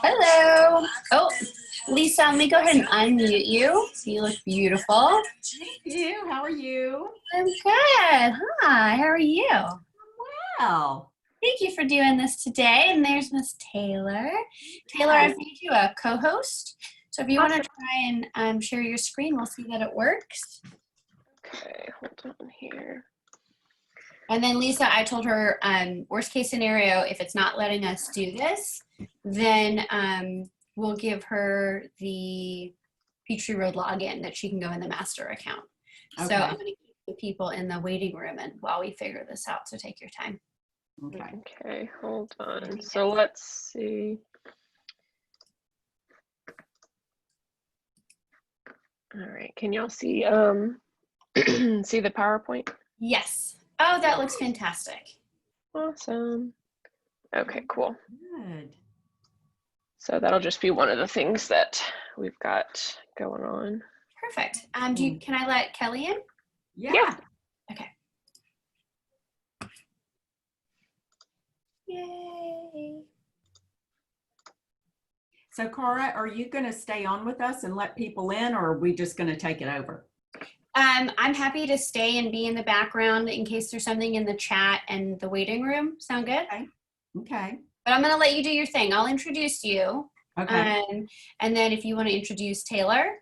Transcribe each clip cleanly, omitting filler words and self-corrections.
Hello. Oh, Lisa, let me go ahead and unmute you. You look beautiful. Thank you. How are you? I'm good. Hi, how are you? Well, thank you for doing this today. And there's Miss Taylor. Taylor, I've made you a co-host. So if you want to try and share your screen, we'll see that it works. Okay, hold on here. And then Lisa, I told her worst case scenario, if it's not letting us do this, then we'll give her the Peachtree Road login that she can go in the master account. Okay. So I'm going to keep the people in the waiting room and while we figure this out. So take your time. Okay, hold on. So let's see. All right, can y'all see see the PowerPoint? Yes. Oh, that looks fantastic. Awesome. Okay, cool. good. So that'll just be one of the things that we've got going on. Perfect. Can I let Kelly in? Yeah. Okay. Yay. So, Cara, are you going to stay on with us and let people in, or are we just going to take it over? I'm happy to stay and be in the background in case there's something in the chat and the waiting room. Sound good? Okay. But I'm going to let you do your thing. I'll introduce you. Okay. And then if you want to introduce Taylor.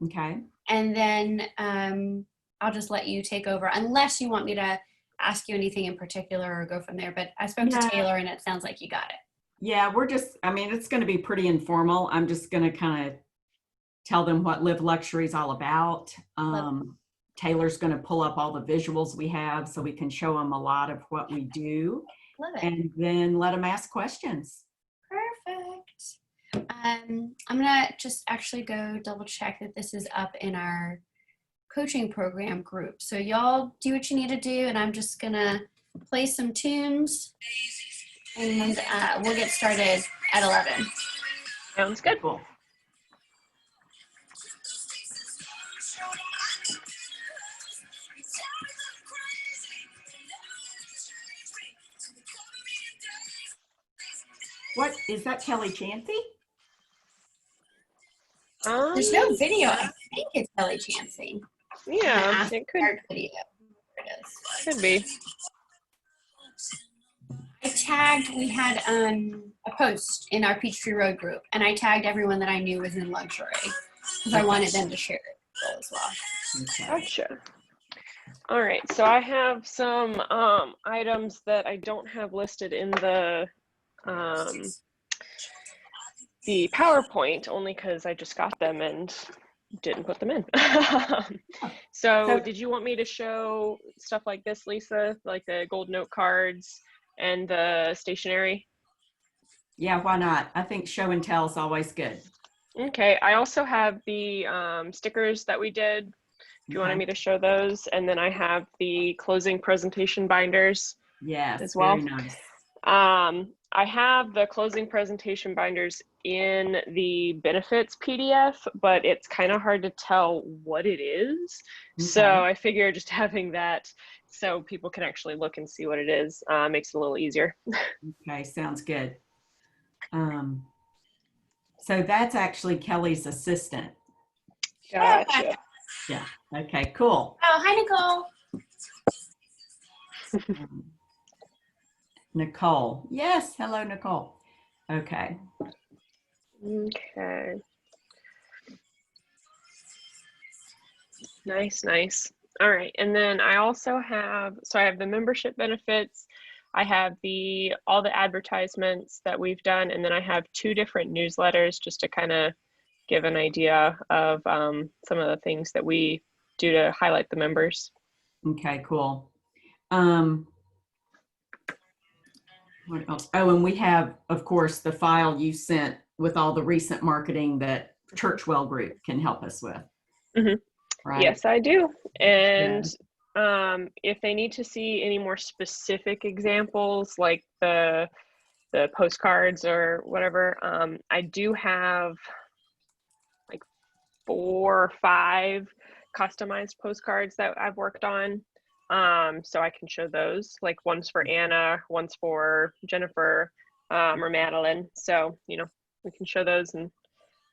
Okay. And then I'll just let you take over unless you want me to ask you anything in particular or go from there. But I spoke to Taylor and it sounds like you got it. Yeah, it's going to be pretty informal. I'm just going to kind of tell them what Live Luxury is all about. Taylor's going to pull up all the visuals we have so we can show them a lot of what we do. Love it. And then let them ask questions. Perfect. I'm going to just actually go double check that this is up in our coaching program group. So y'all do what you need to do, and I'm just going to play some tunes, and we'll get started at 11. Sounds good. Cool. What is that, Kelly Chansey? There's no video. I think it's Kelly Chansey. Yeah, it could. Video. There it is. Could be. We had a post in our Peachtree Road group, and I tagged everyone that I knew was in luxury because I wanted them to share it as well. Gotcha. All right, so I have some items that I don't have listed in the PowerPoint, only because I just got them and didn't put them in. So did you want me to show stuff like this, Lisa, like the gold note cards and the stationery? Yeah, why not? I think show and tell is always good. Okay, I also have the stickers that we did, if you wanted me to show those. And then I have the closing presentation binders as well. Very nice. I have the closing presentation binders in the benefits PDF, but it's kind of hard to tell what it is. Okay. So I figure just having that so people can actually look and see what it is makes it a little easier. Okay, sounds good. So that's actually Kelly's assistant. Gotcha. Yeah, okay, cool. Oh, hi, Nicole. Nicole. Yes, hello, Nicole. Okay. Okay. Nice, nice. All right, and then I also have, so I have the membership benefits, I have all the advertisements that we've done, and then I have 2 different newsletters just to kind of give an idea of some of the things that we do to highlight the members. Okay, cool. What else? Oh, and we have, of course, the file you sent with all the recent marketing that Churchwell Group can help us with. Mm-hmm. Right? Yes, I do. And If they need to see any more specific examples, like the postcards or whatever, I do have like 4 or 5 customized postcards that I've worked on. So I can show those, like one's for Anna, one's for Jennifer, or Madeline. So, you know, we can show those and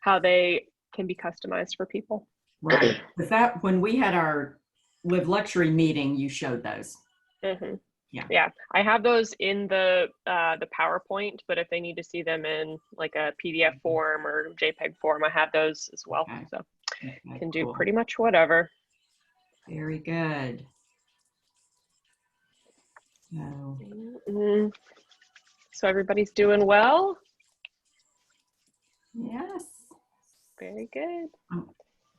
how they can be customized for people. Right. With that, when we had our Live Luxury meeting, you showed those. Mm-hmm. Yeah. Yeah, I have those in the PowerPoint, but if they need to see them in like a PDF form or JPEG form, I have those as well. Okay. So Okay, can do cool. pretty much whatever. Very good. So, Mm-hmm. So everybody's doing well. yes. Very good. I'm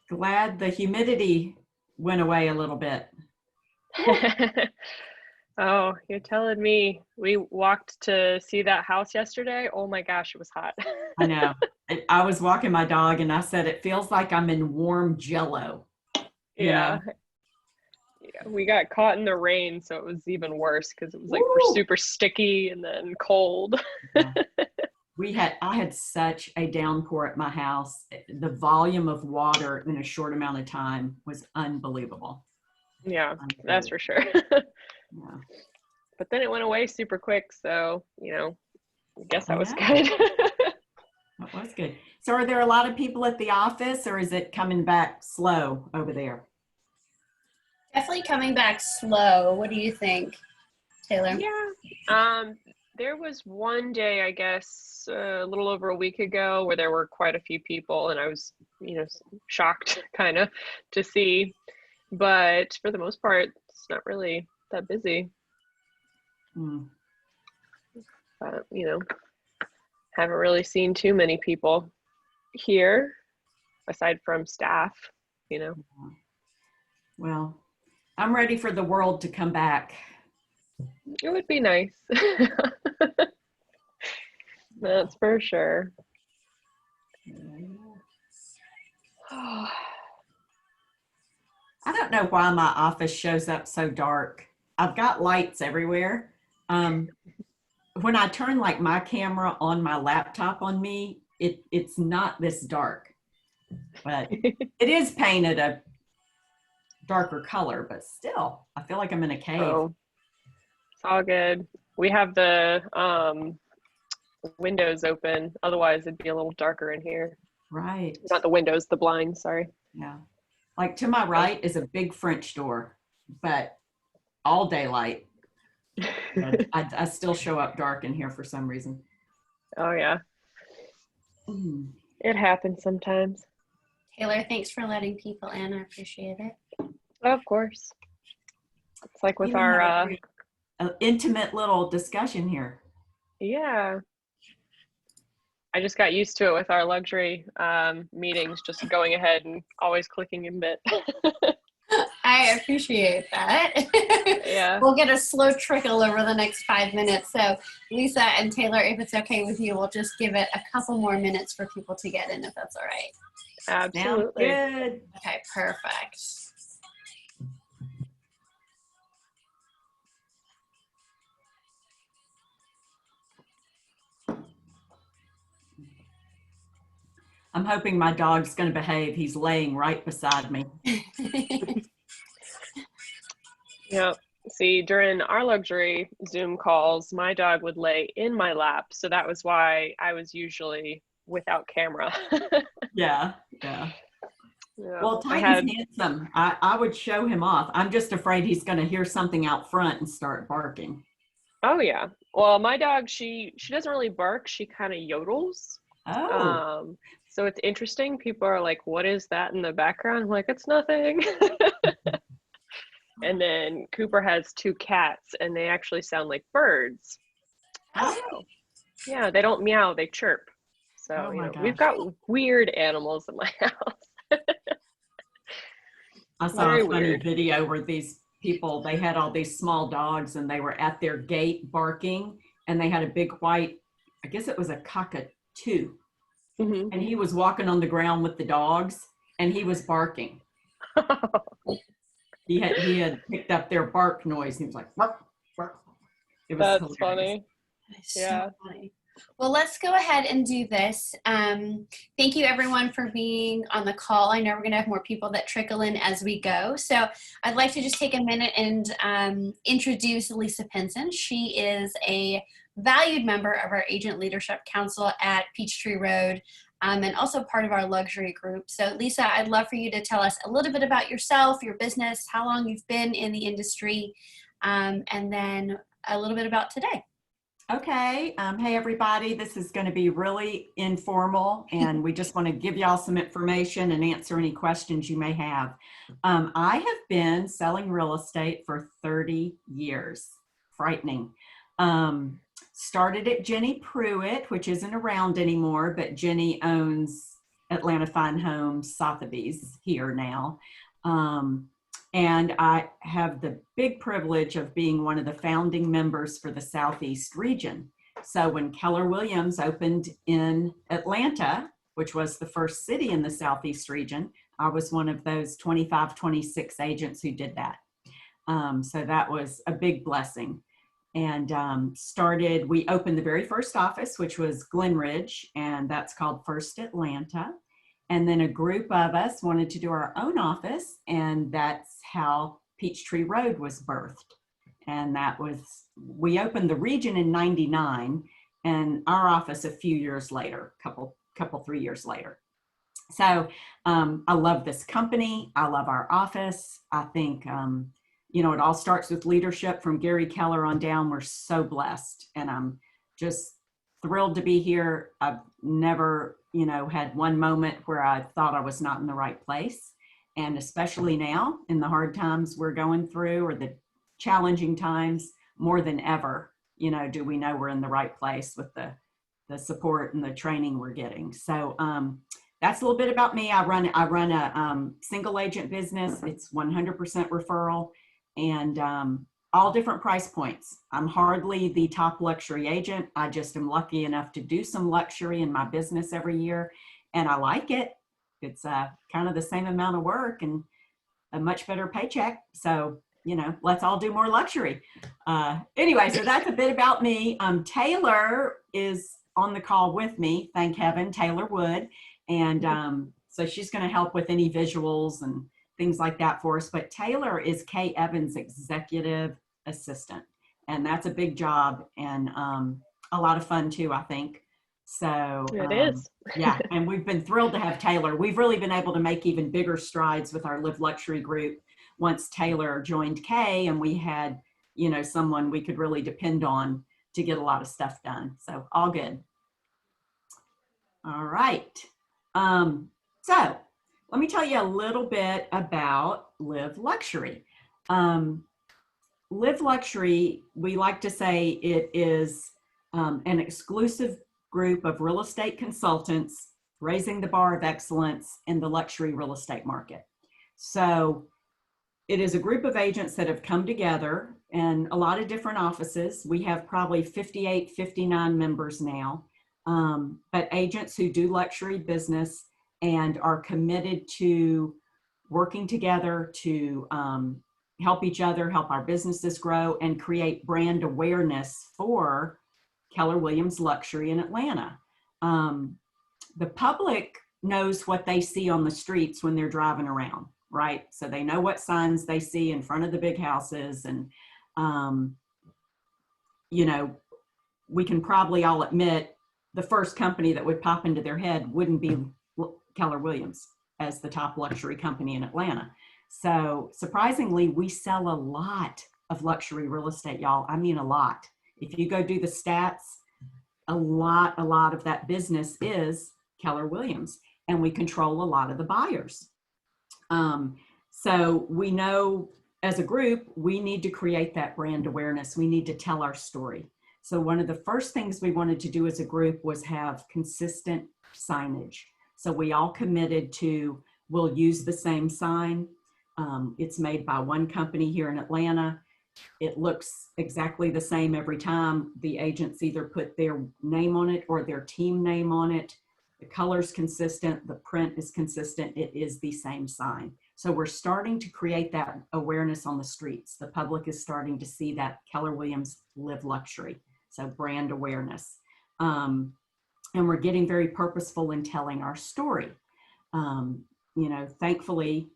glad the humidity went away a little bit. Oh, you're telling me. We walked to see that house yesterday. Oh my gosh, it was hot. I know. I was walking my dog and I said, it feels like I'm in warm Jello. Yeah. Yeah, we got caught in the rain, so it was even worse because it was like Woo! super sticky and then cold. Yeah. I had such a downpour at my house. The volume of water in a short amount of time was unbelievable. Yeah, that's for sure. Yeah. But then it went away super quick, so, you know, I guess that was Yeah. good. That was good. So are there a lot of people at the office, or is it coming back slow over there? Definitely coming back slow. What do you think, Taylor? Yeah. There was one day, I guess, a little over a week ago where there were quite a few people, and I was, you know, shocked kind of to see. But for the most part, it's not really that busy. But, you know, haven't really seen too many people here aside from staff, you know. Well, I'm ready for the world to come back. It would be nice. That's for sure. I don't know why my office shows up so dark. I've got lights everywhere. When I turn like my camera on my laptop on me, it's not this dark, but it is painted a darker color, but still, I feel like I'm in a cave. Oh, it's all good. We have the windows open. Otherwise, it'd be a little darker in here. Right. Not the windows, the blinds, sorry. Yeah. Like to my right is a big French door, but all daylight. I still show up dark in here for some reason. Oh, yeah. It happens sometimes. Taylor, thanks for letting people in. I appreciate it. Of course. It's like with our an intimate little discussion here. yeah. I just got used to it with our luxury meetings, just going ahead and always clicking in bit. I appreciate that. Yeah. We'll get a slow trickle over the next 5 minutes. So Lisa and Taylor, if it's okay with you, we'll just give it a couple more minutes for people to get in, if that's all right. Absolutely. Sounds good. Okay, perfect. I'm hoping my dog's going to behave. He's laying right beside me. Yeah. See, during our luxury Zoom calls, my dog would lay in my lap. So that was why I was usually without camera. Yeah. Yeah. Well, Titan's handsome. I would show him off. I'm just afraid he's going to hear something out front and start barking. Oh, yeah. Well, my dog, she doesn't really bark. She kind of yodels. Oh. So it's interesting. People are like, what is that in the background? I'm like, it's nothing. And then Cooper has 2 cats, and they actually sound like birds. Oh. Yeah, they don't meow, they chirp. So, Oh you my know, we've gosh. got weird animals in my house. I saw Very a funny weird. video where these people, they had all these small dogs and they were at their gate barking, and they had a big white, I guess it was a cockatoo. Mm-hmm. And he was walking on the ground with the dogs and he was barking. he had picked up their bark noise. He was like, bark, bark. It was That's hilarious. funny. So Yeah. funny. Well, let's go ahead and do this. Thank you everyone for being on the call. I know we're going to have more people that trickle in as we go. So I'd like to just take a minute and introduce Lisa Pinson. She is a valued member of our Agent Leadership Council at Peachtree Road, and also part of our luxury group. So Lisa, I'd love for you to tell us a little bit about yourself, your business, how long you've been in the industry, and then a little bit about today. Okay. Hey, everybody. This is going to be really informal, and we just want to give y'all some information and answer any questions you may have. I have been selling real estate for 30 years. Frightening. Started at Jenny Pruitt, which isn't around anymore, but Jenny owns Atlanta Fine Homes, Sotheby's here now. And I have the big privilege of being one of the founding members for the Southeast region. So when Keller Williams opened in Atlanta, which was the first city in the Southeast region, I was one of those 25, 26 agents who did that. So that was a big blessing. And we opened the very first office, which was Glenridge, and that's called First Atlanta. And then a group of us wanted to do our own office, and that's how Peachtree Road was birthed. And we opened the region in '99, and our office a few years later, couple 3 years later. So I love this company. I love our office. I think, it all starts with leadership from Gary Keller on down. We're so blessed, and I'm just thrilled to be here. I've never had one moment where I thought I was not in the right place. And especially now in the hard times we're going through, or the challenging times, more than ever, do we know we're in the right place with the support and the training we're getting. So that's a little bit about me. I run a single agent business. It's 100% referral, and all different price points. I'm hardly the top luxury agent. I just am lucky enough to do some luxury in my business every year, and I like it. It's kind of the same amount of work and a much better paycheck. So, let's all do more luxury. Anyway, so that's a bit about me. Taylor is on the call with me, thank heaven, Taylor Wood. And so she's going to help with any visuals and things like that for us. But Taylor is Kay Evans' executive assistant, and that's a big job and a lot of fun too, I think. So it is. Yeah, and we've been thrilled to have Taylor. We've really been able to make even bigger strides with our Live Luxury group once Taylor joined Kay, and we had someone we could really depend on to get a lot of stuff done. So all good. All right. So let me tell you a little bit about Live Luxury. Live Luxury, we like to say it is an exclusive group of real estate consultants raising the bar of excellence in the luxury real estate market. So it is a group of agents that have come together in a lot of different offices. We have probably 58, 59 members now, but agents who do luxury business and are committed to working together to help each other, help our businesses grow, and create brand awareness for Keller Williams Luxury in Atlanta. The public knows what they see on the streets when they're driving around, right? So they know what signs they see in front of the big houses, and we can probably all admit the first company that would pop into their head wouldn't be Keller Williams as the top luxury company in Atlanta. So surprisingly, we sell a lot of luxury real estate, y'all. I mean, a lot. If you go do the stats, a lot of that business is Keller Williams, and we control a lot of the buyers. So we know as a group, we need to create that brand awareness. We need to tell our story. So one of the first things we wanted to do as a group was have consistent signage. So we all committed to, we'll use the same sign. It's made by one company here in Atlanta. It looks exactly the same every time. The agents either put their name on it or their team name on it. The color's consistent, the print is consistent. It is the same sign. So we're starting to create that awareness on the streets. The public is starting to see that Keller Williams Live Luxury. So brand awareness. And we're getting very purposeful in telling our story. Thankfully,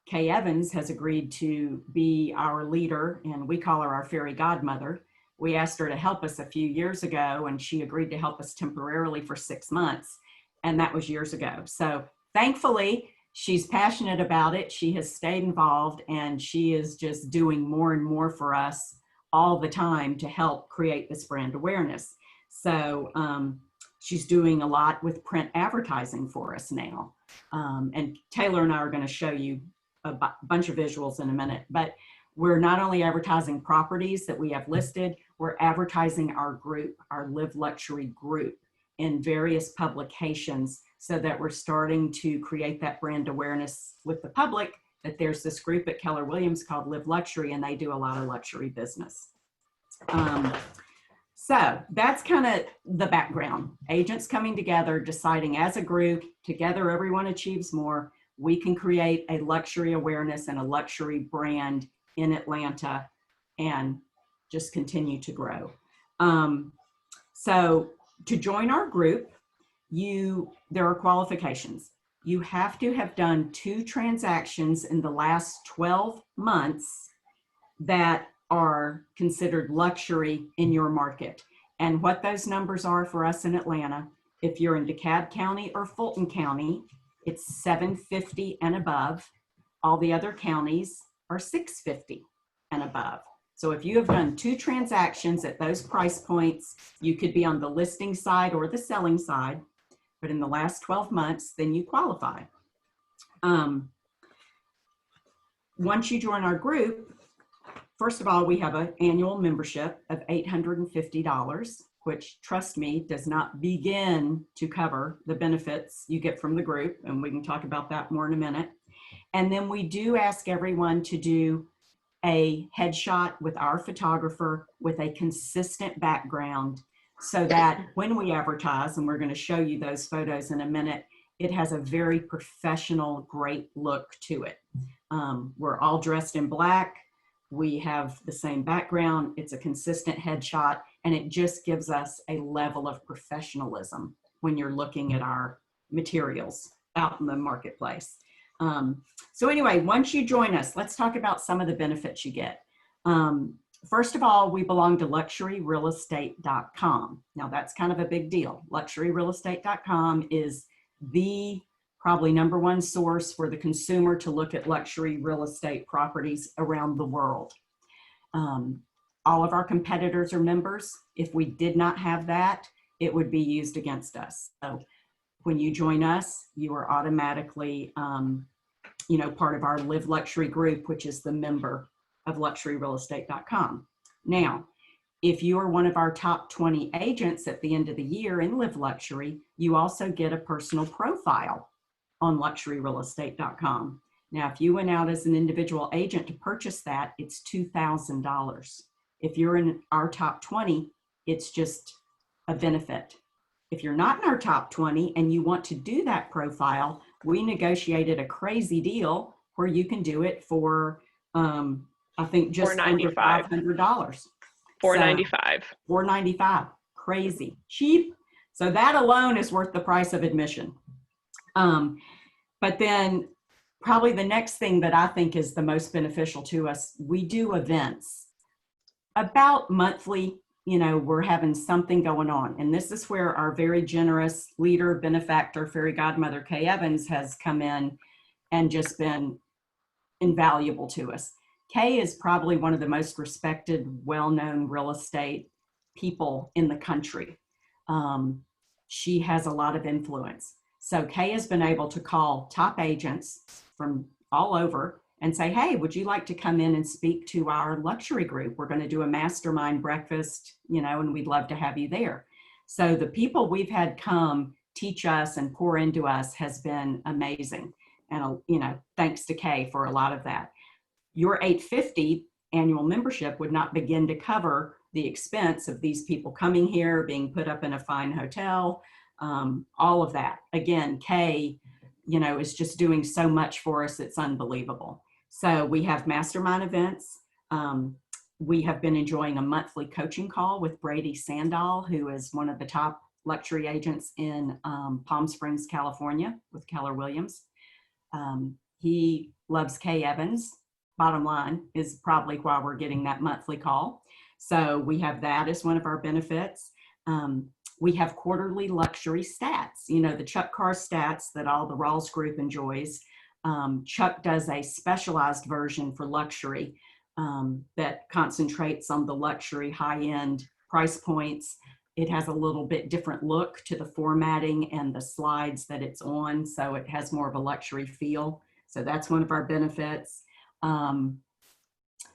Kay Evans has agreed to be our leader, and we call her our fairy godmother. We asked her to help us a few years ago, and she agreed to help us temporarily for 6 months. And that was years ago. So thankfully, she's passionate about it. She has stayed involved, and she is just doing more and more for us all the time to help create this brand awareness. So she's doing a lot with print advertising for us now. And Taylor and I are going to show you a bunch of visuals in a minute, but we're not only advertising properties that we have listed, we're advertising our group, our Live Luxury group, in various publications, so that we're starting to create that brand awareness with the public that there's this group at Keller Williams called Live Luxury, and they do a lot of luxury business. So that's kind of the background. Agents coming together, deciding as a group, together everyone achieves more. We can create a luxury awareness and a luxury brand in Atlanta and just continue to grow. So to join our group, there are qualifications. You have to have done 2 transactions in the last 12 months that are considered luxury in your market. And what those numbers are for us in Atlanta, if you're in DeKalb County or Fulton County, it's 750 and above. All the other counties are 650 and above. So if you have done 2 transactions at those price points, you could be on the listing side or the selling side, but in the last 12 months, then you qualify. Once you join our group, first of all, we have an annual membership of $850, which, trust me, does not begin to cover the benefits you get from the group, and we can talk about that more in a minute. And then we do ask everyone to do a headshot with our photographer with a consistent background, so that when we advertise, and we're going to show you those photos in a minute, it has a very professional, great look to it. We're all dressed in black. We have the same background. It's a consistent headshot, and it just gives us a level of professionalism when you're looking at our materials out in the marketplace. So anyway, once you join us, let's talk about some of the benefits you get. First of all, we belong to luxuryrealestate.com. Now that's kind of a big deal. Luxuryrealestate.com is the probably #1 source for the consumer to look at luxury real estate properties around the world. All of our competitors are members. If we did not have that, it would be used against us. So when you join us, you are automatically part of our Live Luxury group, which is the member of luxuryrealestate.com. Now, if you are one of our top 20 agents at the end of the year in Live Luxury, you also get a personal profile on luxuryrealestate.com. Now, if you went out as an individual agent to purchase that, it's $2,000. If you're in our top 20, it's just a benefit. If you're not in our top 20 and you want to do that profile, we negotiated a crazy deal where you can do it for, I think, just under $500. $495. $495, crazy, cheap. So that alone is worth the price of admission. But then probably the next thing that I think is the most beneficial to us, we do events about monthly. We're having something going on. And this is where our very generous leader, benefactor, fairy godmother, Kay Evans, has come in and just been invaluable to us. Kay is probably one of the most respected, well-known real estate people in the country. She has a lot of influence. So Kay has been able to call top agents from all over and say, hey, would you like to come in and speak to our luxury group? We're going to do a mastermind breakfast, and we'd love to have you there. So the people we've had come teach us and pour into us has been amazing. And, thanks to Kay for a lot of that. Your $850 annual membership would not begin to cover the expense of these people coming here, being put up in a fine hotel, all of that. Again, Kay is just doing so much for us. It's unbelievable. So we have Mastermind Events. We have been enjoying a monthly coaching call with Brady Sandall, who is one of the top luxury agents in Palm Springs, California, with Keller Williams. He loves Kay Evans. Bottom line is probably why we're getting that monthly call. So we have that as one of our benefits. We have quarterly luxury stats, the Chuck Carr stats that all the Rawls group enjoys. Chuck does a specialized version for luxury that concentrates on the luxury high-end price points. It has a little bit different look to the formatting and the slides that it's on, so it has more of a luxury feel. So that's one of our benefits.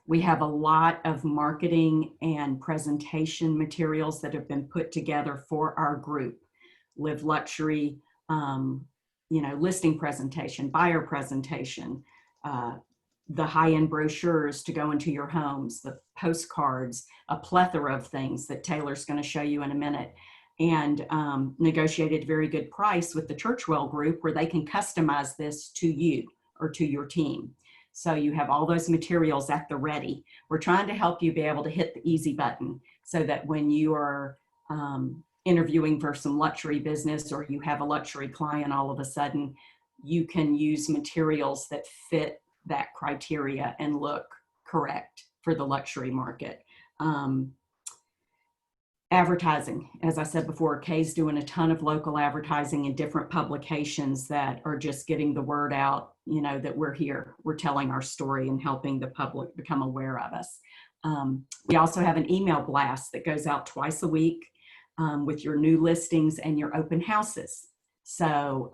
We have a lot of marketing and presentation materials that have been put together for our group. Live Luxury, listing presentation, buyer presentation, the high-end brochures to go into your homes, the postcards, a plethora of things that Taylor's going to show you in a minute, and negotiated a very good price with the Churchwell group where they can customize this to you or to your team. So you have all those materials at the ready. We're trying to help you be able to hit the easy button so that when you are interviewing for some luxury business or you have a luxury client, all of a sudden you can use materials that fit that criteria and look correct for the luxury market. Advertising, as I said before, Kay's doing a ton of local advertising in different publications that are just getting the word out, that we're here, we're telling our story and helping the public become aware of us. We also have an email blast that goes out twice a week with your new listings and your open houses. So,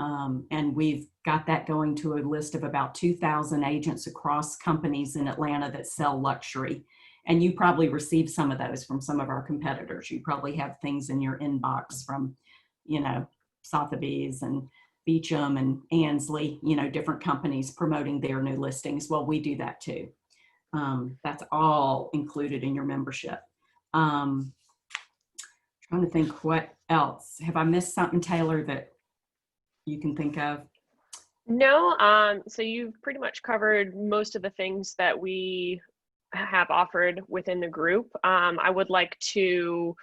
and we've got that going to a list of about 2,000 agents across companies in Atlanta that sell luxury. And you probably receive some of those from some of our competitors. You probably have things in your inbox from, Sotheby's and Beecham and Ansley, different companies promoting their new listings. Well, we do that too. That's all included in your membership. Trying to think what else. Have I missed something, Taylor, that you can think of? No, so you've pretty much covered most of the things that we have offered within the group. I would like to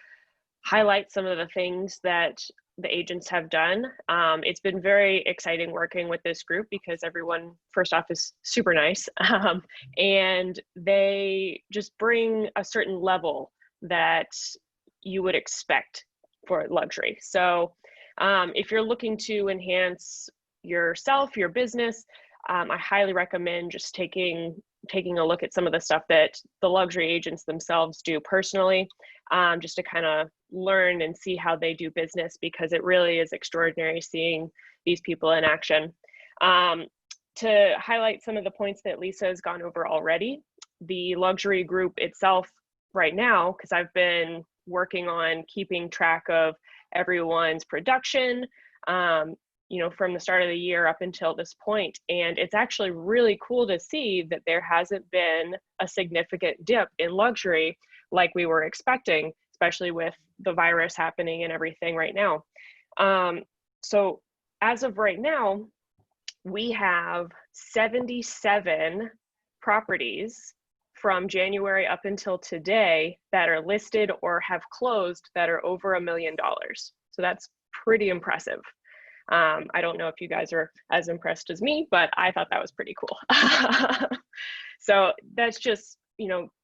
highlight some of the things that the agents have done. It's been very exciting working with this group because everyone, first off, is super nice. And they just bring a certain level that you would expect for luxury. So if you're looking to enhance yourself, your business, I highly recommend just taking a look at some of the stuff that the luxury agents themselves do personally, just to kind of learn and see how they do business, because it really is extraordinary seeing these people in action. To highlight some of the points that Lisa has gone over already, the luxury group itself right now, because I've been working on keeping track of everyone's production, from the start of the year up until this point. And it's actually really cool to see that there hasn't been a significant dip in luxury like we were expecting, especially with the virus happening and everything right now. So as of right now, we have 77 properties from January up until today that are listed or have closed that are over $1 million. So that's pretty impressive. I don't know if you guys are as impressed as me, but I thought that was pretty cool. So that's just,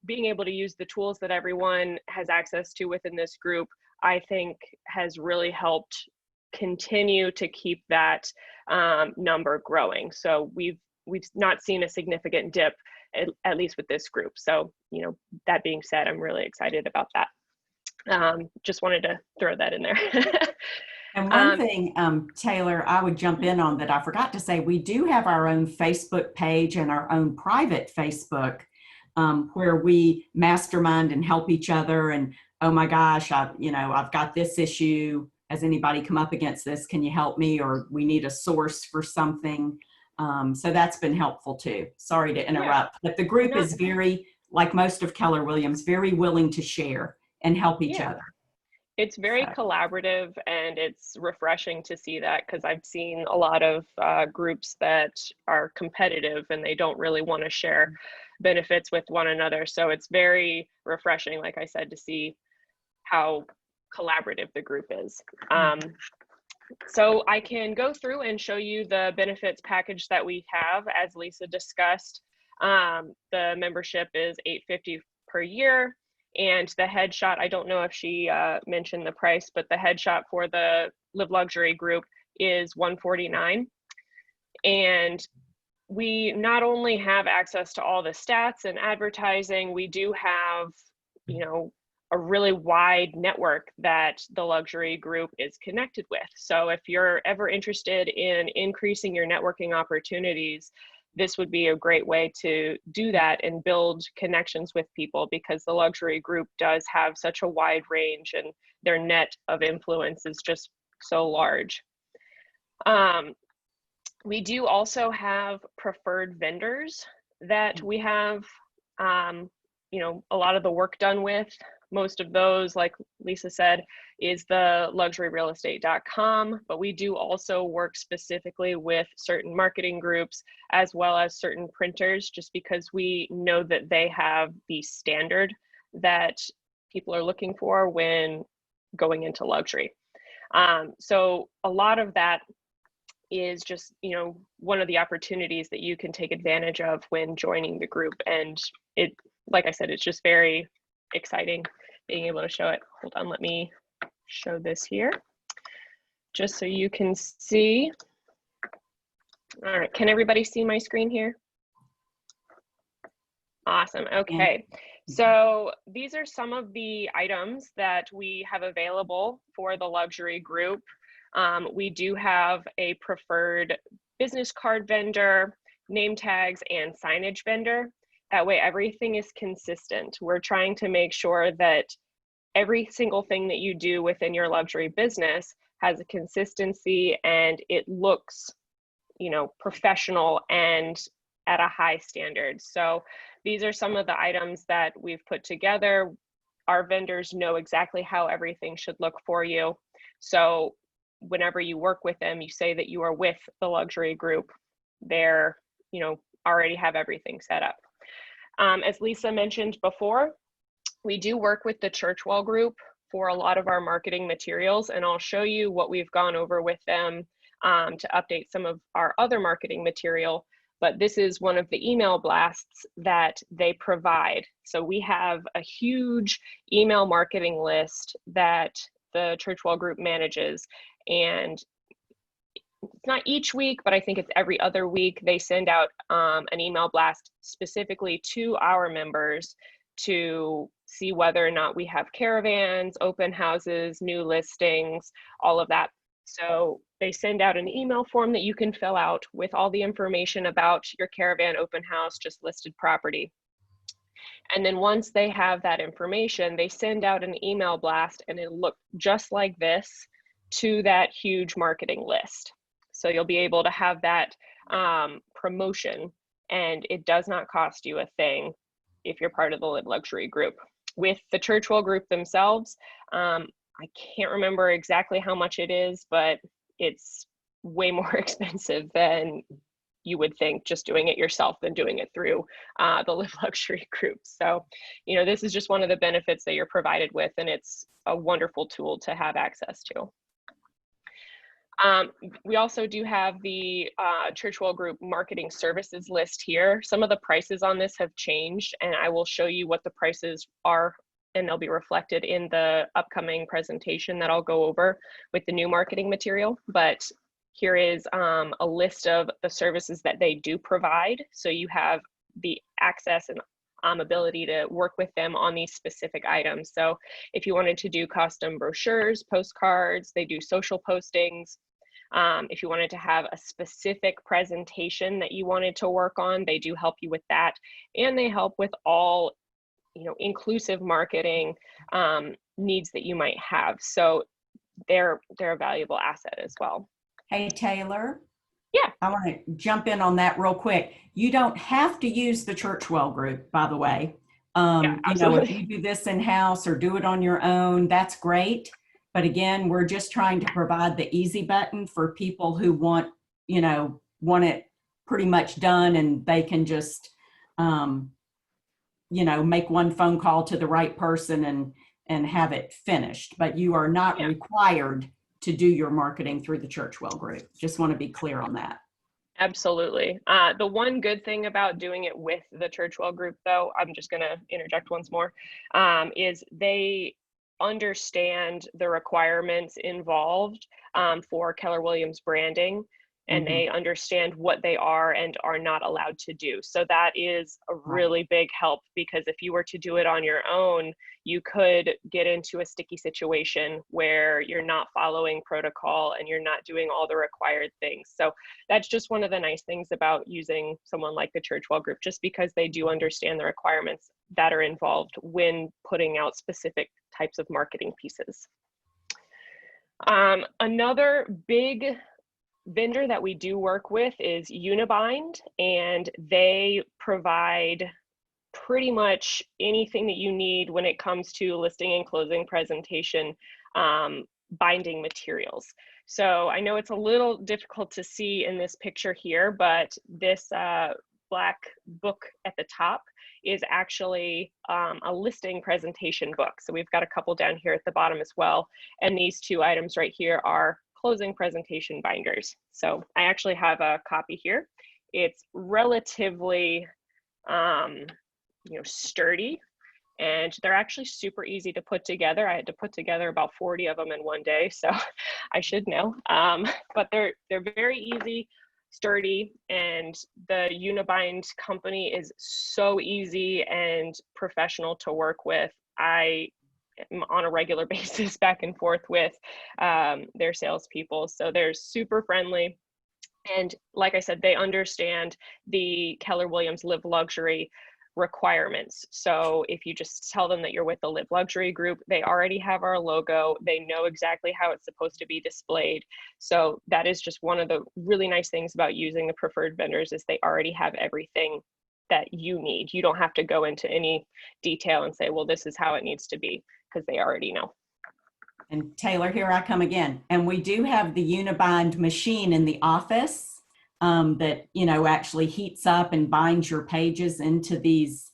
being able to use the tools that everyone has access to within this group, I think has really helped continue to keep that number growing. So we've not seen a significant dip, at least with this group. So, that being said, I'm really excited about that. Just wanted to throw that in there. And one thing, Taylor, I would jump in on that I forgot to say, we do have our own Facebook page and our own private Facebook where we mastermind and help each other. And, oh my gosh, I've got this issue. Has anybody come up against this? Can you help me? Or we need a source for something. So that's been helpful too. Sorry to interrupt, but the group is very, like most of Keller Williams, very willing to share and help each other. It's very So, collaborative, and it's refreshing to see that, because I've seen a lot of groups that are competitive and they don't really want to share benefits with one another. So it's very refreshing, like I said, to see how collaborative the group is. So I can go through and show you the benefits package that we have, as Lisa discussed. The membership is $850 per year. And the headshot, I don't know if she mentioned the price, but the headshot for the Live Luxury group is $149. And we not only have access to all the stats and advertising, we do have, you know, a really wide network that the luxury group is connected with. So if you're ever interested in increasing your networking opportunities, this would be a great way to do that and build connections with people, because the luxury group does have such a wide range and their net of influence is just so large. We do also have preferred vendors that we have, you know, a lot of the work done with. Most of those, like Lisa said, is the luxuryrealestate.com, but we do also work specifically with certain marketing groups as well as certain printers, just because we know that they have the standard that people are looking for when going into luxury. So a lot of that is just, you know, one of the opportunities that you can take advantage of when joining the group. And it, like I said, it's just very exciting being able to show it. Hold on, let me show this here just so you can see. All right, can everybody see my screen here? Awesome, okay. So these are some of the items that we have available for the luxury group. We do have a preferred business card vendor, name tags, and signage vendor. That way everything is consistent. We're trying to make sure that every single thing that you do within your luxury business has a consistency and it looks, you know, professional and at a high standard. So these are some of the items that we've put together. Our vendors know exactly how everything should look for you. So whenever you work with them, you say that you are with the luxury group. They're, you know, already have everything set up. As Lisa mentioned before, we do work with the church wall group for a lot of our marketing materials, and I'll show you what we've gone over with them to update some of our other marketing material. But this is one of the email blasts that they provide. So we have a huge email marketing list that the church wall group manages, and it's not each week, but I think it's every other week they send out an email blast specifically to our members to see whether or not we have caravans, open houses, new listings, all of that. So they send out an email form that you can fill out with all the information about your caravan, open house, just listed property. And then once they have that information, they send out an email blast, and it looks just like this to that huge marketing list. So you'll be able to have that promotion, and it does not cost you a thing if you're part of the Live Luxury group. With the Churchwell group themselves, I can't remember exactly how much it is, but it's way more expensive than you would think just doing it yourself than doing it through the Live Luxury group. So, you know, this is just one of the benefits that you're provided with, and it's a wonderful tool to have access to. We also do have the Churchwell Group marketing services list here. Some of the prices on this have changed, and I will show you what the prices are, and they'll be reflected in the upcoming presentation that I'll go over with the new marketing material. But here is a list of the services that they do provide. So you have the access and ability to work with them on these specific items. So if you wanted to do custom brochures, postcards, they do social postings. If you wanted to have a specific presentation that you wanted to work on, they do help you with that. And they help with all, you know, inclusive marketing needs that you might have. So they're a valuable asset as well. Hey, Taylor. Yeah. I want to jump in on that real quick. You don't have to use the Churchwell group, by the way. Yeah, you know, if you do this in-house or do it on your own, that's great. But again, we're just trying to provide the easy button for people who want it pretty much done, and they can just, make one phone call to the right person and have it finished. But you are not required to do your marketing through the Churchwell group. Just want to be clear on that. Absolutely. The one good thing about doing it with the Churchwell group, though, I'm just going to interject once more, is they understand the requirements involved for Keller Williams branding, and they understand what they are and are not allowed to do. So that is a really big help, because if you were to do it on your own, you could get into a sticky situation where you're not following protocol and you're not doing all the required things. So that's just one of the nice things about using someone like the Churchwell group, just because they do understand the requirements that are involved when putting out specific types of marketing pieces. Another big vendor that we do work with is Unibind, and they provide pretty much anything that you need when it comes to listing and closing presentation binding materials. So I know it's a little difficult to see in this picture here, but this black book at the top is actually a listing presentation book. So we've got a couple down here at the bottom as well. And these two items right here are closing presentation binders. So I actually have a copy here. It's relatively sturdy, and they're actually super easy to put together. I had to put together about 40 of them in one day, so I should know. But they're very easy, sturdy, and the Unibind company is so easy and professional to work with. I am on a regular basis back and forth with their salespeople, so they're super friendly. And like I said, they understand the Keller Williams Live Luxury requirements. So if you just tell them that you're with the Live Luxury group, they already have our logo. They know exactly how it's supposed to be displayed. So that is just one of the really nice things about using the preferred vendors, is they already have everything that you need. You don't have to go into any detail and say, well, this is how it needs to be, because they already know. And Taylor, here I come again. And we do have the Unibind machine in the office that, actually heats up and binds your pages into these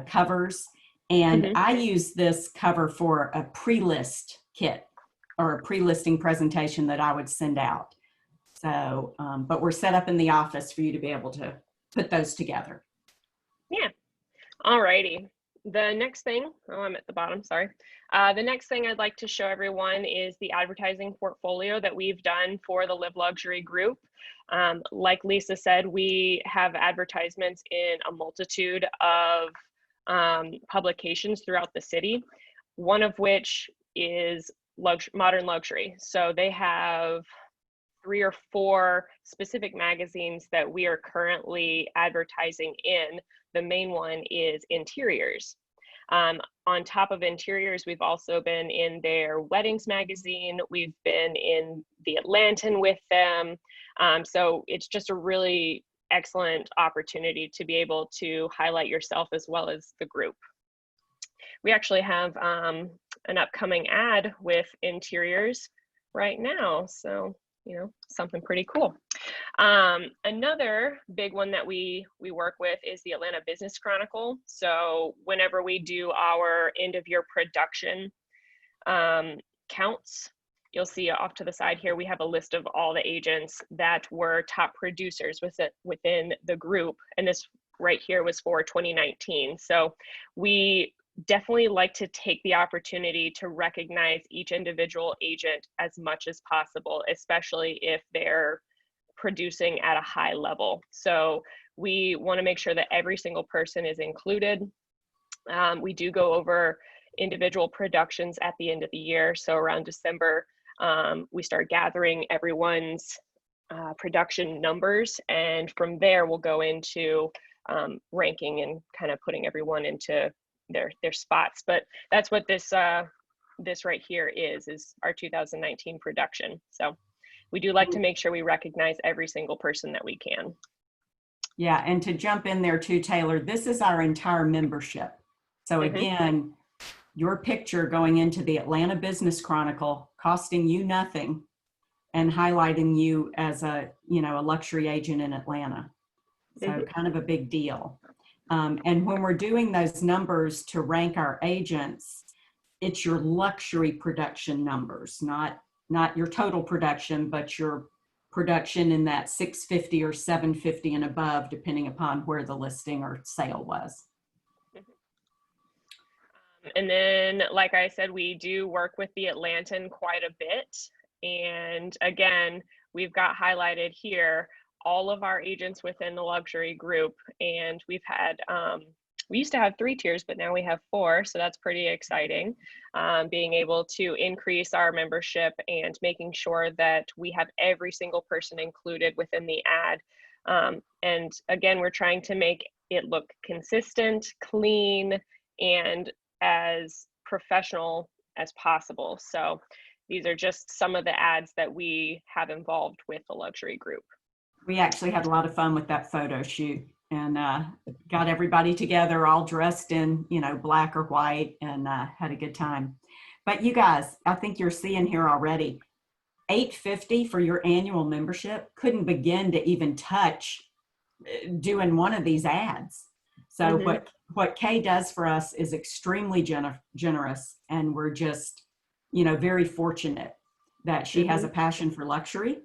covers. And I use this cover for a pre-list kit or a pre-listing presentation that I would send out. So, but we're set up in the office for you to be able to put those together. Yeah. All righty. The next thing, I'm at the bottom, sorry. The next thing I'd like to show everyone is the advertising portfolio that we've done for the Live Luxury group. Like Lisa said, we have advertisements in a multitude of publications throughout the city, one of which is Modern Luxury. So they have 3 or 4 specific magazines that we are currently advertising in. The main one is Interiors. On top of Interiors, we've also been in their Weddings magazine. We've been in the Atlantan with them. So it's just a really excellent opportunity to be able to highlight yourself as well as the group. We actually have an upcoming ad with Interiors right now. So, something pretty cool. Another big one that we work with is the Atlanta Business Chronicle. So whenever we do our end of year production counts, you'll see off to the side here, we have a list of all the agents that were top producers within the group. And this right here was for 2019. So we definitely like to take the opportunity to recognize each individual agent as much as possible, especially if they're producing at a high level. So we want to make sure that every single person is included. We do go over individual productions at the end of the year. So around December, we start gathering everyone's production numbers. And from there, we'll go into ranking and kind of putting everyone into their spots. But that's what this right here is our 2019 production. So we do like to make sure we recognize every single person that we can. Yeah, and to jump in there too, Taylor, this is our entire membership. So again, your picture going into the Atlanta Business Chronicle, costing you nothing, and highlighting you as a luxury agent in Atlanta. So kind of a big deal. And when we're doing those numbers to rank our agents, it's your luxury production numbers, not your total production, but your production in that 650 or 750 and above, depending upon where the listing or sale was. And then, like I said, we do work with the Atlantan quite a bit. And again, we've got highlighted here all of our agents within the luxury group. And we've had, we used to have 3 tiers, but now we have 4. So that's pretty exciting. Being able to increase our membership and making sure that we have every single person included within the ad. And again, we're trying to make it look consistent, clean, and as professional as possible. So these are just some of the ads that we have involved with the luxury group. We actually had a lot of fun with that photo shoot, and got everybody together all dressed in, black or white, and had a good time. But you guys, I think you're seeing here already, $850 for your annual membership couldn't begin to even touch doing one of these ads. So what Kay does for us is extremely generous, and we're just, very fortunate that she has a passion for luxury,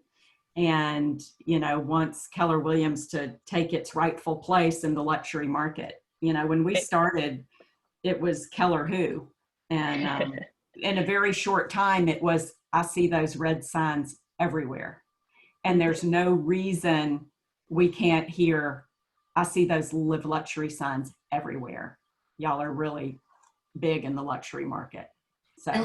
and wants Keller Williams to take its rightful place in the luxury market. When we started, it was Keller who, and in a very short time, it was, I see those red signs everywhere, and there's no reason we can't hear, I see those Live Luxury signs everywhere. Y'all are really big in the luxury market. So, and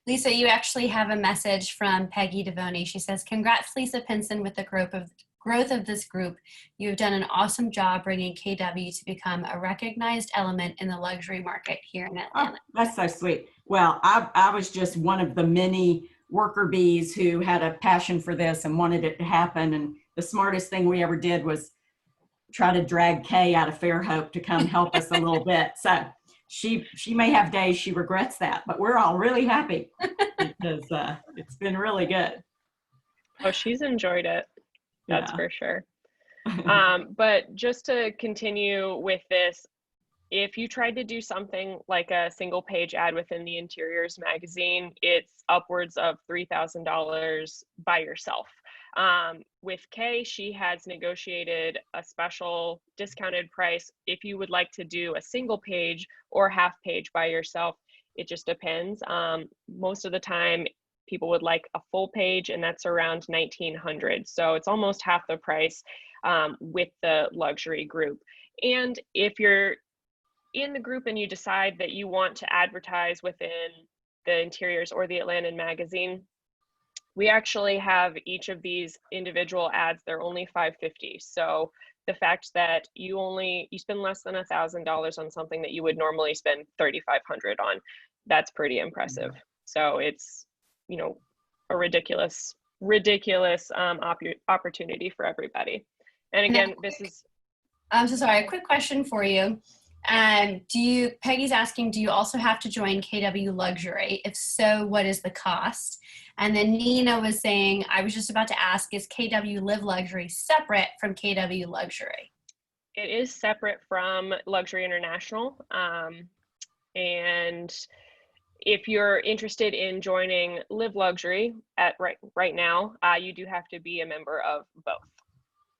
Lisa, you actually have a message from Peggy Devoney. She says, "Congrats, Lisa Pinson, with the growth of this group. You have done an awesome job bringing KW to become a recognized element in the luxury market here in Atlanta." Oh, that's so sweet. Well, I was just one of the many worker bees who had a passion for this and wanted it to happen. And the smartest thing we ever did was try to drag Kay out of Fairhope to come help us a little bit. So she may have days she regrets that, but we're all really happy because it's been really good. Oh, she's enjoyed it. That's for sure. But just to continue with this, if you tried to do something like a single page ad within the Interiors magazine, it's upwards of $3,000 by yourself. With Kay, she has negotiated a special discounted price if you would like to do a single page or half page by yourself. It just depends. Most of the time, people would like a full page, and that's around $1,900. So it's almost half the price with the luxury group. And if you're in the group and you decide that you want to advertise within the Interiors or the Atlantan magazine, we actually have each of these individual ads. They're only $550. So the fact that you spend less than $1,000 on something that you would normally spend $3,500 on, that's pretty impressive. So it's, a ridiculous opportunity for everybody. And again, I'm so sorry. A quick question for you. Peggy's asking, do you also have to join KW Luxury? If so, what is the cost? And then Nina was saying, I was just about to ask, is KW Live Luxury separate from KW Luxury? It is separate from Luxury International. And if you're interested in joining Live Luxury right now, you do have to be a member of both.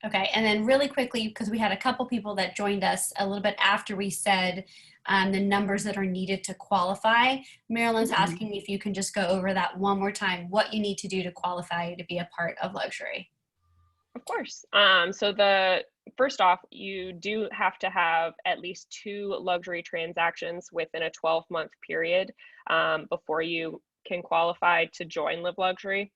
Okay, and then really quickly, because we had a couple people that joined us a little bit after we said the numbers that are needed to qualify. Marilyn's asking if you can just go over that one more time, what you need to do to qualify to be a part of luxury. Of course. So first off, you do have to have at least 2 luxury transactions within a 12-month period before you can qualify to join Live Luxury.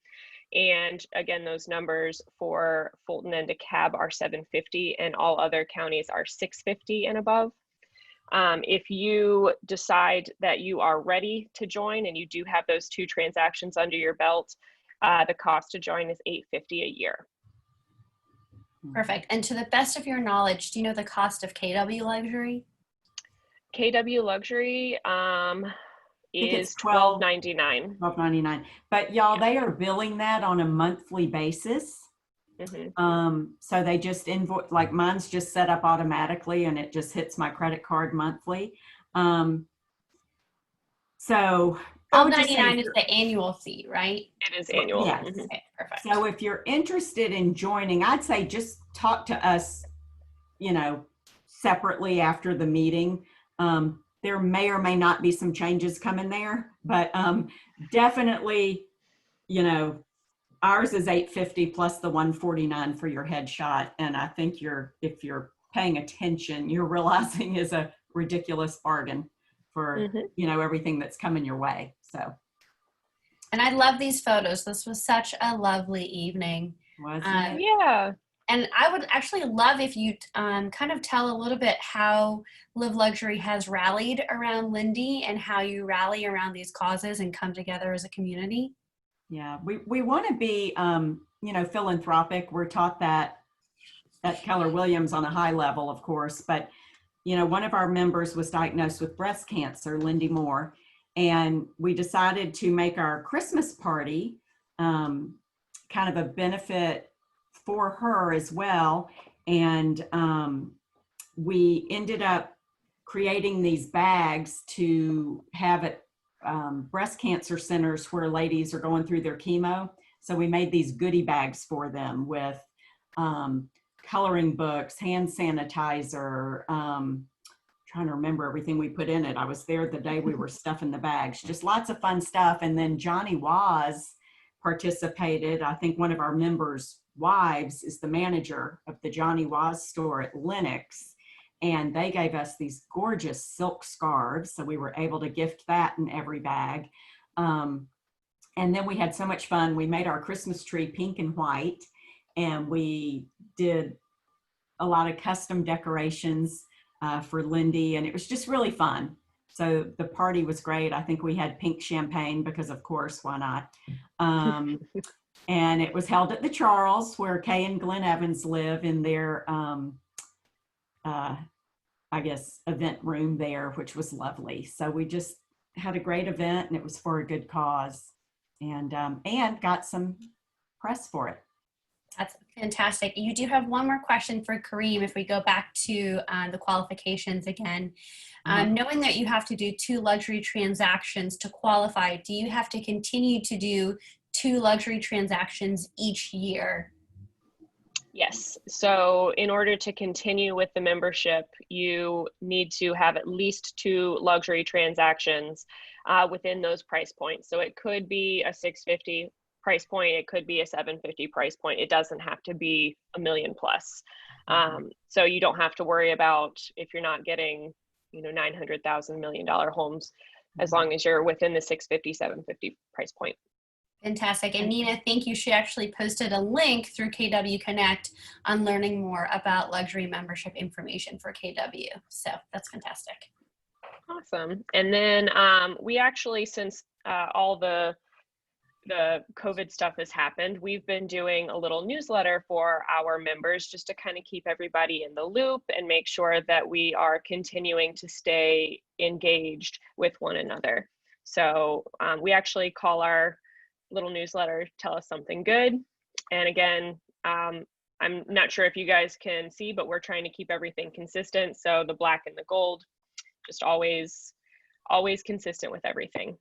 And again, those numbers for Fulton and DeKalb are 750, and all other counties are 650 and above. If you decide that you are ready to join and you do have those 2 transactions under your belt, the cost to join is $850 a year. Perfect. And to the best of your knowledge, do you know the cost of KW Luxury? KW Luxury think it's is $12.99. $12.99. But y'all, they are billing that on a monthly basis. So they just invoice, like mine's just set up automatically and it just hits my credit card monthly. So I would just say $12.99 is the annual fee, right? It is annual. Yes. Okay, perfect. So if you're interested in joining, I'd say just talk to us, you know, separately after the meeting. There may or may not be some changes coming there, but definitely, you know, ours is $850 plus the $149 for your headshot. And I think if you're paying attention, you're realizing is a ridiculous bargain for, you know, everything that's coming your way. So. And I love these photos. This was such a lovely evening. Wasn't it? Yeah. And I would actually love if you kind of tell a little bit how Live Luxury has rallied around Lindy and how you rally around these causes and come together as a community. Yeah, we want to be, you know, philanthropic. We're taught that at Keller Williams on a high level, of course. But, you know, one of our members was diagnosed with breast cancer, Lindy Moore, and we decided to make our Christmas party kind of a benefit for her as well. And we ended up creating these bags to have at breast cancer centers where ladies are going through their chemo. So we made these goodie bags for them with coloring books, hand sanitizer, trying to remember everything we put in it. I was there the day we were stuffing the bags, just lots of fun stuff. And then Johnny Waz participated. I think one of our members' wives is the manager of the Johnny Waz store at Lenox. And they gave us these gorgeous silk scarves. So we were able to gift that in every bag. And then we had so much fun. We made our Christmas tree pink and white. And we did a lot of custom decorations for Lindy. And it was just really fun. So the party was great. I think we had pink champagne because, of course, why not? And it was held at the Charles, where Kay and Glenn Evans live, in their I guess, event room there, which was lovely. So we just had a great event and it was for a good cause, and got some press for it. That's fantastic. You do have one more question for Kareem if we go back to the qualifications again. Knowing that you have to do 2 luxury transactions to qualify, do you have to continue to do 2 luxury transactions each year? Yes. So in order to continue with the membership, you need to have at least 2 luxury transactions within those price points. So it could be a $650 price point. It could be a $750 price point. It doesn't have to be $1 million plus. So you don't have to worry about if you're not getting, you know, $900,000 $1 million homes, as long as you're within the $650, $750 price point. Fantastic. And Nina, thank you. She actually posted a link through KW Connect on learning more about luxury membership information for KW. So that's fantastic. Awesome. And then we actually, since all the COVID stuff has happened, we've been doing a little newsletter for our members just to kind of keep everybody in the loop and make sure that we are continuing to stay engaged with one another. So we actually call our little newsletter Tell Us Something Good. And again, I'm not sure if you guys can see, but we're trying to keep everything consistent. So the black and the gold, just always consistent with everything.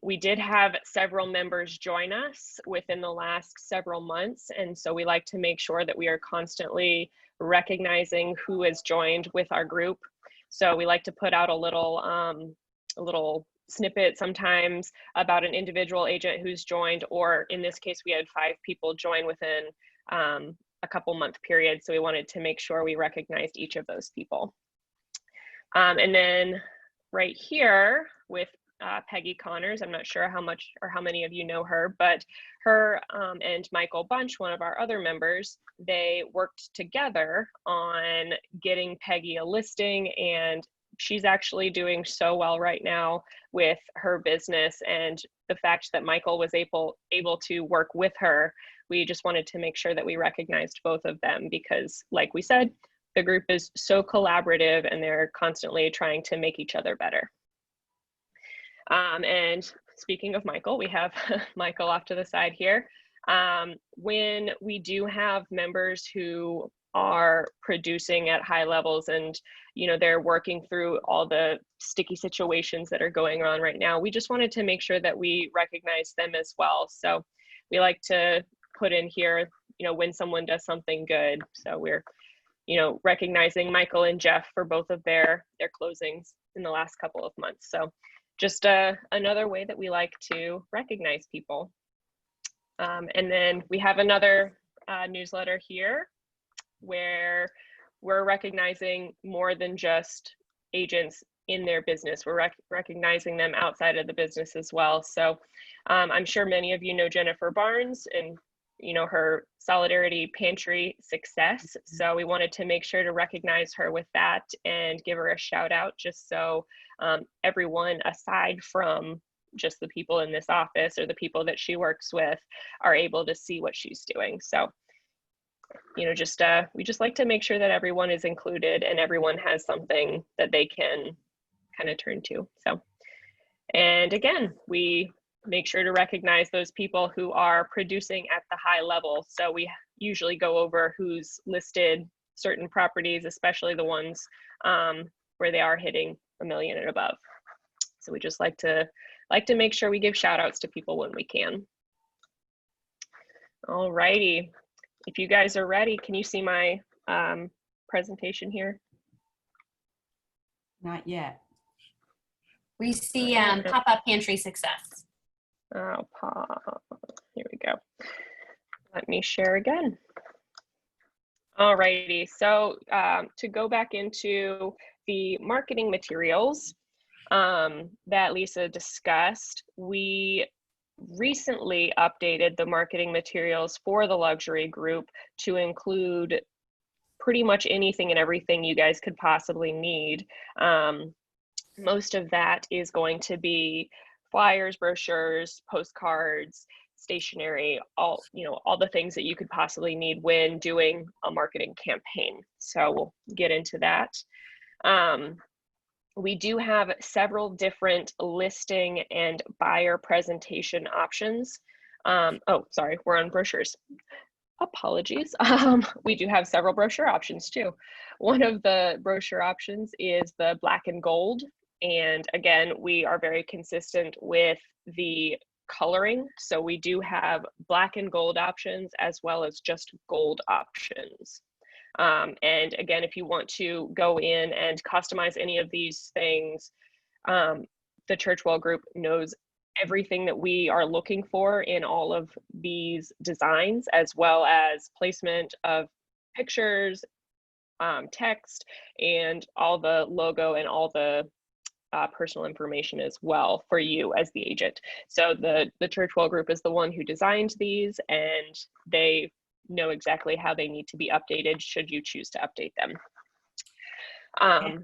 We did have several members join us within the last several months. And so we like to make sure that we are constantly recognizing who has joined with our group. So we like to put out a little snippet sometimes about an individual agent who's joined, or in this case, we had 5 people join within a couple month period. So we wanted to make sure we recognized each of those people. And then right here with Peggy Connors, I'm not sure how much or how many of you know her, but her and Michael Bunch, one of our other members, they worked together on getting Peggy a listing, and she's actually doing so well right now with her business. And the fact that Michael was able to work with her, we just wanted to make sure that we recognized both of them, because like we said, the group is so collaborative and they're constantly trying to make each other better. And speaking of Michael, we have Michael off to the side here. When we do have members who are producing at high levels and they're working through all the sticky situations that are going on right now, we just wanted to make sure that we recognize them as well. So we like to put in here, when someone does something good. So we're recognizing Michael and Jeff for both of their closings in the last couple of months. So just another way that we like to recognize people. And then we have another newsletter here where we're recognizing more than just agents in their business. We're recognizing them outside of the business as well. So I'm sure many of you know Jennifer Barnes and her Solidarity Pantry success. So we wanted to make sure to recognize her with that and give her a shout out, just so everyone aside from just the people in this office or the people that she works with are able to see what she's doing. So we just like to make sure that everyone is included and everyone has something that they can kind of turn to. So, and again, we make sure to recognize those people who are producing at the high level. So we usually go over who's listed certain properties, especially the ones where they are hitting $1 million and above. So we just like to make sure we give shout outs to people when we can. All righty. If you guys are ready, can you see my presentation here? Not yet. We see pop-up pantry success. Oh, here we go. Let me share again. All righty. So to go back into the marketing materials that Lisa discussed, we recently updated the marketing materials for the luxury group to include pretty much anything and everything you guys could possibly need. Most of that is going to be flyers, brochures, postcards, stationery, all the things that you could possibly need when doing a marketing campaign. So we'll get into that. We do have several different listing and buyer presentation options. Oh, sorry, we're on brochures. Apologies. We do have several brochure options too. One of the brochure options is the black and gold. And again, we are very consistent with the coloring. So we do have black and gold options as well as just gold options. And again, if you want to go in and customize any of these things, the Churchwell Group knows everything that we are looking for in all of these designs, as well as placement of pictures, text, and all the logo and all the personal information as well for you as the agent. So the Churchwell Group is the one who designed these, and they know exactly how they need to be updated should you choose to update them.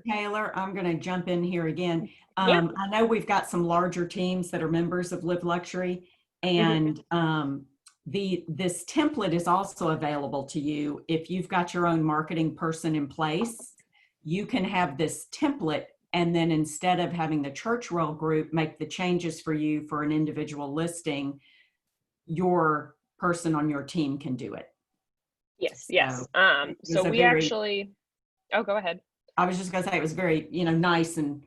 Taylor, I'm going to jump in here again. Yeah. I know we've got some larger teams that are members of Live Luxury, and this template is also available to you. If you've got your own marketing person in place, you can have this template, and then instead of having the Churchwell Group make the changes for you for an individual listing, your person on your team can do it. Yes, yes. So we actually, oh, go ahead. I was just going to say it was very, nice and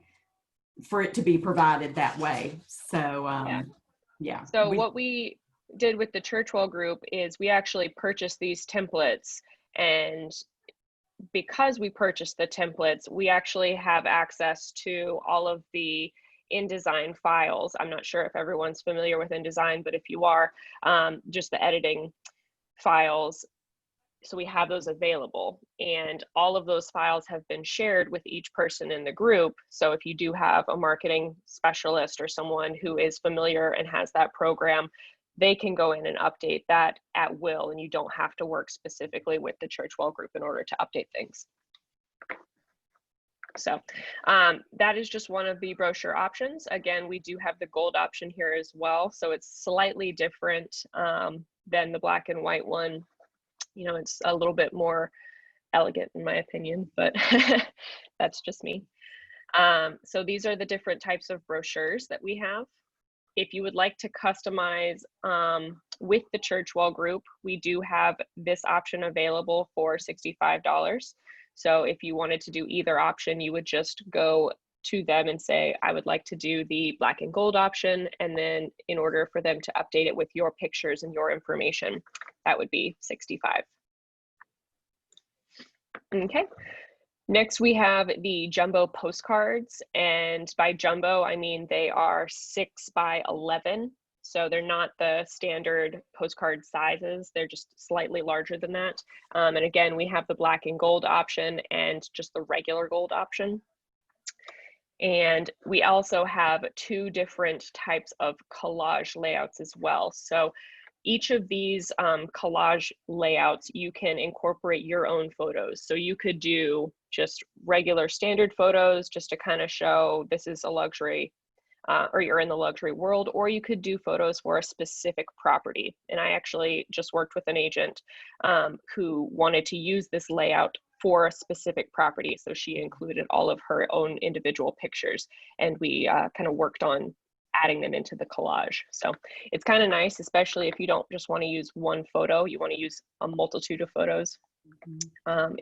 for it to be provided that way. So, yeah. So what we did with the Churchwell Group is we actually purchased these templates, and because we purchased the templates, we actually have access to all of the InDesign files. I'm not sure if everyone's familiar with InDesign, but if you are, just the editing files. So we have those available, and all of those files have been shared with each person in the group. So if you do have a marketing specialist or someone who is familiar and has that program, they can go in and update that at will, and you don't have to work specifically with the Churchwell Group in order to update things. So that is just one of the brochure options. Again, we do have the gold option here as well. So it's slightly different than the black and white one. It's a little bit more elegant in my opinion, but that's just me. So these are the different types of brochures that we have. If you would like to customize with the Churchwell group, we do have this option available for $65. So if you wanted to do either option, you would just go to them and say, I would like to do the black and gold option. And then in order for them to update it with your pictures and your information, that would be $65. Okay. Next, we have the jumbo postcards, and by jumbo, I mean they are 6 by 11. So they're not the standard postcard sizes. They're just slightly larger than that. And again, we have the black and gold option and just the regular gold option. And we also have 2 different types of collage layouts as well. So each of these collage layouts, you can incorporate your own photos. So you could do just regular standard photos just to kind of show this is a luxury or you're in the luxury world, or you could do photos for a specific property. And I actually just worked with an agent who wanted to use this layout for a specific property. So she included all of her own individual pictures, and we kind of worked on adding them into the collage. So it's kind of nice, especially if you don't just want to use one photo, you want to use a multitude of photos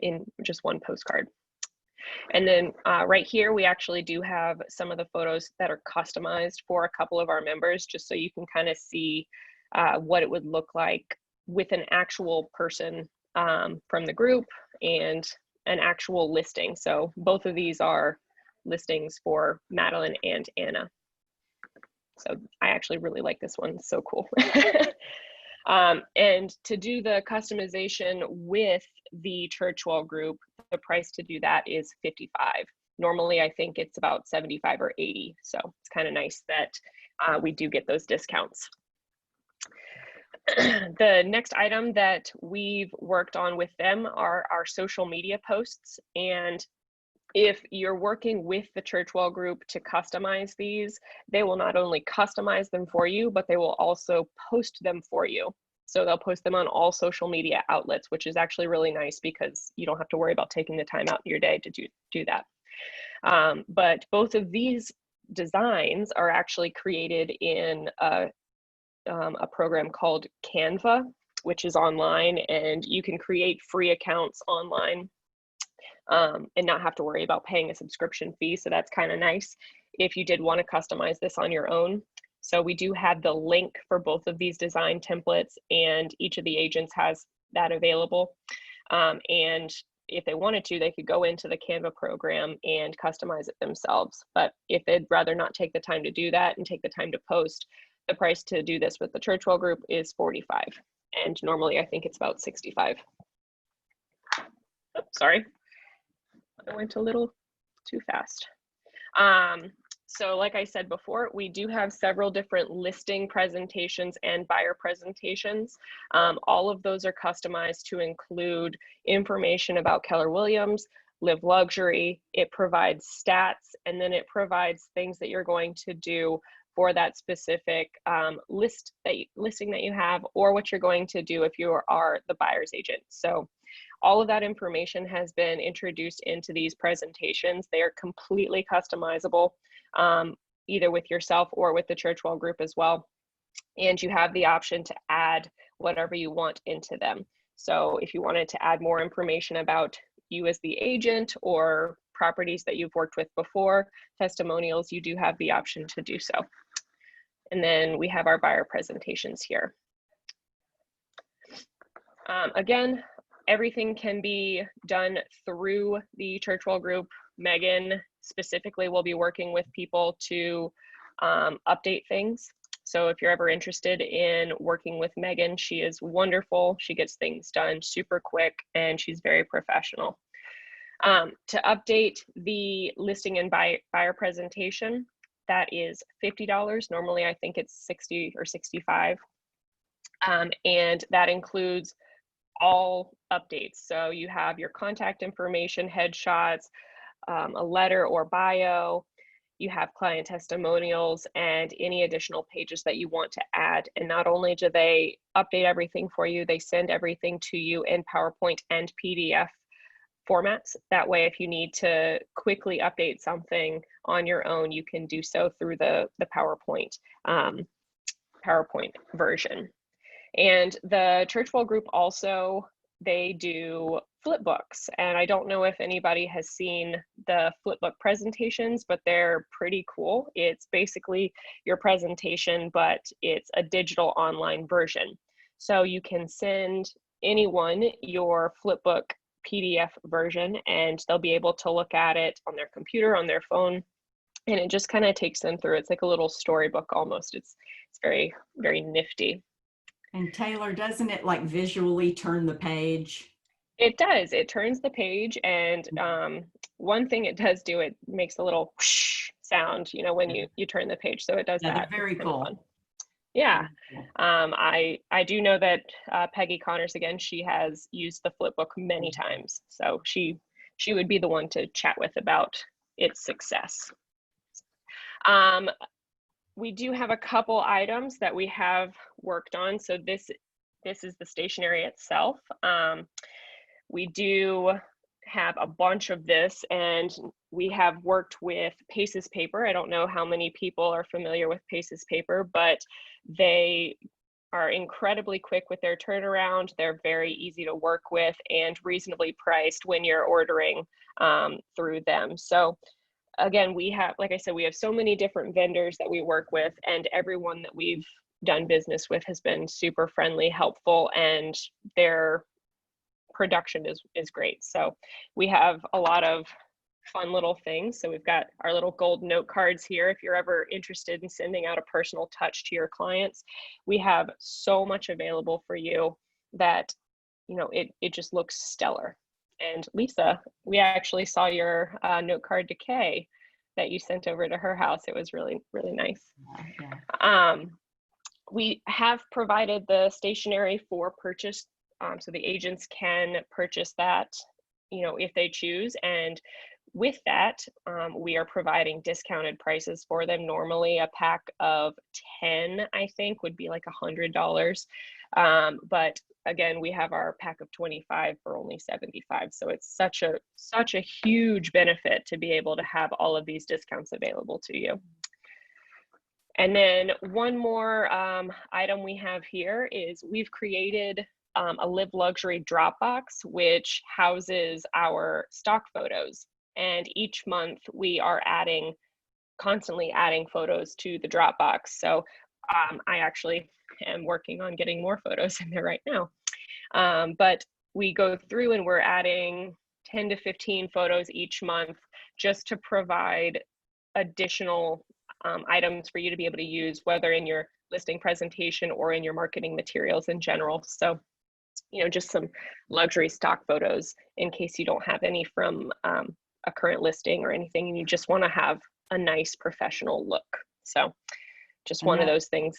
in just one postcard. And then right here, we actually do have some of the photos that are customized for a couple of our members, just so you can kind of see what it would look like with an actual person from the group and an actual listing. So both of these are listings for Madeline and Anna. So I actually really like this one. It's so cool. And to do the customization with the Churchwell group, the price to do that is $55. Normally, I think it's about $75 or $80. So it's kind of nice that we do get those discounts. The next item that we've worked on with them are our social media posts. And if you're working with the Churchwell group to customize these, they will not only customize them for you, but they will also post them for you. So they'll post them on all social media outlets, which is actually really nice because you don't have to worry about taking the time out in your day to do that. But both of these designs are actually created in a program called Canva, which is online, and you can create free accounts online and not have to worry about paying a subscription fee. So that's kind of nice if you did want to customize this on your own. So we do have the link for both of these design templates, and each of the agents has that available. And if they wanted to, they could go into the Canva program and customize it themselves. But if they'd rather not take the time to do that and take the time to post, the price to do this with the Churchwell group is $45. And normally I think it's about $65. Oh, sorry. I went a little too fast. So like I said before, we do have several different listing presentations and buyer presentations. All of those are customized to include information about Keller Williams, Live Luxury. It provides stats, and then it provides things that you're going to do for that specific listing that you have, or what you're going to do if you are the buyer's agent. So all of that information has been introduced into these presentations. They are completely customizable, either with yourself or with the Churchwell group as well. And you have the option to add whatever you want into them. So if you wanted to add more information about you as the agent or properties that you've worked with before, testimonials, you do have the option to do so. And then we have our buyer presentations here. Again, everything can be done through the Churchwell group. Megan specifically will be working with people to update things. So if you're ever interested in working with Megan, she is wonderful. She gets things done super quick, and she's very professional. To update the listing and buyer presentation, that is $50. Normally, I think it's $60 or $65. And that includes all updates. So you have your contact information, headshots, a letter or bio, you have client testimonials, and any additional pages that you want to add. And not only do they update everything for you, they send everything to you in PowerPoint and PDF formats. That way, if you need to quickly update something on your own, you can do so through the PowerPoint version. And the Churchwell group also, they do flip books. And I don't know if anybody has seen the flip book presentations, but they're pretty cool. It's basically your presentation, but it's a digital online version. So you can send anyone your flip book PDF version and they'll be able to look at it on their computer, on their phone, and it just kind of takes them through. It's like a little storybook almost. It's very, very nifty. And Taylor, doesn't it like visually turn the page? It does. It turns the page, and one thing it does do, it makes a little whoosh sound, you know, when you turn the page. So it does that. Very cool. Fun. Yeah. I do know that Peggy Connors, again, she has used the flipbook many times. So she would be the one to chat with about its success. We do have a couple items that we have worked on. So this is the stationery itself. We do have a bunch of this, and we have worked with Paces paper. I don't know how many people are familiar with Paces paper, but they are incredibly quick with their turnaround. They're very easy to work with and reasonably priced when you're ordering through them. So again, we have, like I said, we have so many different vendors that we work with, and everyone that we've done business with has been super friendly, helpful, and their production is great. So we have a lot of fun little things. So we've got our little gold note cards here. If you're ever interested in sending out a personal touch to your clients, we have so much available for you that, you know, it just looks stellar. And Lisa, we actually saw your note card to Kay that you sent over to her house. It was really, really nice. Yeah. We have provided the stationery for purchase, so the agents can purchase that, you know, if they choose. And with that, we are providing discounted prices for them. Normally a pack of 10, I think, would be like $100. But again, we have our pack of 25 for only 75. So it's such a huge benefit to be able to have all of these discounts available to you. And then one more item we have here is we've created a Live Luxury Dropbox, which houses our stock photos. And each month we are constantly adding photos to the Dropbox. So I actually am working on getting more photos in there right now. But we go through and we're adding 10 to 15 photos each month just to provide additional items for you to be able to use, whether in your listing presentation or in your marketing materials in general. So, you know, just some luxury stock photos in case you don't have any from a current listing or anything, and you just want to have a nice professional look. So just one of those things.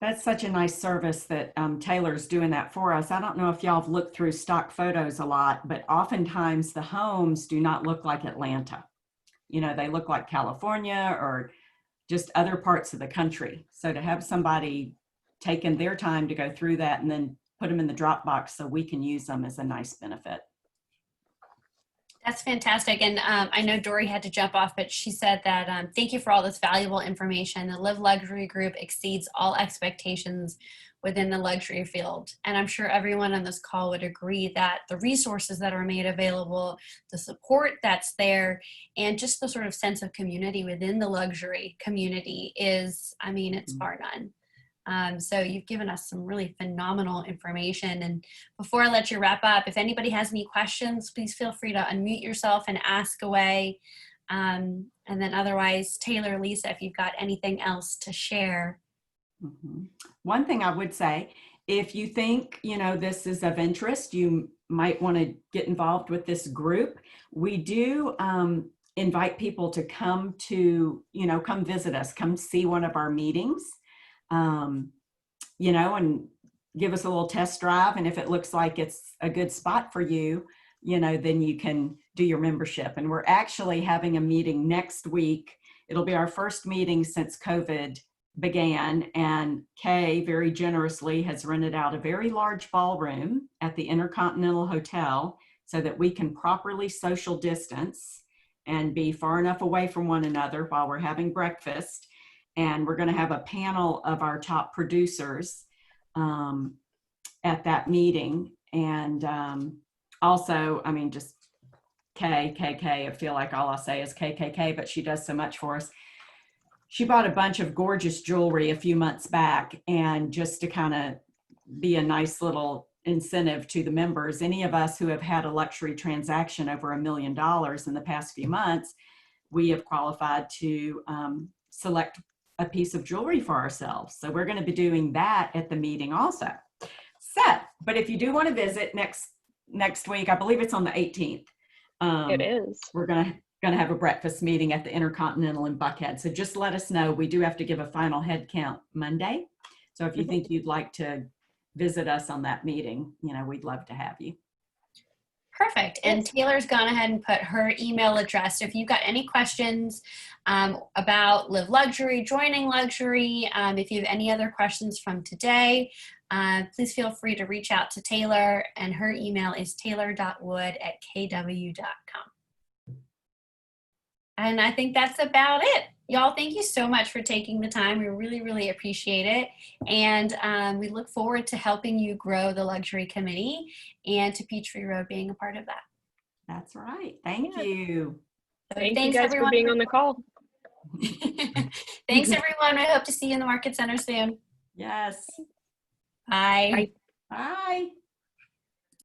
That's such a nice service that Taylor's doing that for us. I don't know if y'all have looked through stock photos a lot, but oftentimes the homes do not look like Atlanta. You know, they look like California or just other parts of the country. So to have somebody taking their time to go through that and then put them in the Dropbox so we can use them is a nice benefit. That's fantastic. And I know Dory had to jump off, but she said that thank you for all this valuable information. The Live Luxury Group exceeds all expectations within the luxury field. And I'm sure everyone on this call would agree that the resources that are made available, the support that's there, and just the sort of sense of community within the luxury community is, I mean, it's bar none. So you've given us some really phenomenal information. And before I let you wrap up, if anybody has any questions, please feel free to unmute yourself and ask away. And then otherwise, Taylor, Lisa, if you've got anything else to share. Mm-hmm. One thing I would say, if you think, you know, this is of interest, you might want to get involved with this group. We do invite people to come to, you know, come visit us, come see one of our meetings. You know, and give us a little test drive. And if it looks like it's a good spot for you, you know, then you can do your membership. And we're actually having a meeting next week. It'll be our first meeting since COVID began. And Kay very generously has rented out a very large ballroom at the Intercontinental Hotel. so that we can properly social distance and be far enough away from one another while we're having breakfast. And we're going to have a panel of our top producers at that meeting. And also, I mean, just KKK, I feel like all I say is KKK, but she does so much for us. She bought a bunch of gorgeous jewelry a few months back, and just to kind of be a nice little incentive to the members, any of us who have had a luxury transaction over $1 million in the past few months, we have qualified to select a piece of jewelry for ourselves. So we're going to be doing that at the meeting also. So, but if you do want to visit next week, I believe it's on the 18th. It is. We're going to have a breakfast meeting at the Intercontinental in Buckhead. So just let us know. We do have to give a final head count Monday. So if you think you'd like to visit us on that meeting, you know, we'd love to have you. Perfect. And Taylor's gone ahead and put her email address. So if you've got any questions about Live Luxury, joining Luxury, if you have any other questions from today, please feel free to reach out to Taylor, and her email is taylor.wood@kw.com. And I think that's about it. Y'all, thank you so much for taking the time. We really, really appreciate it. And we look forward to helping you grow the Luxury Committee and to Peachtree Road being a part of that. That's right. Thank you. So Thank you thanks, guys everyone, for being on the call. Thanks, everyone. I hope to see you in the Market Center soon. Yes. Bye. Bye. Bye.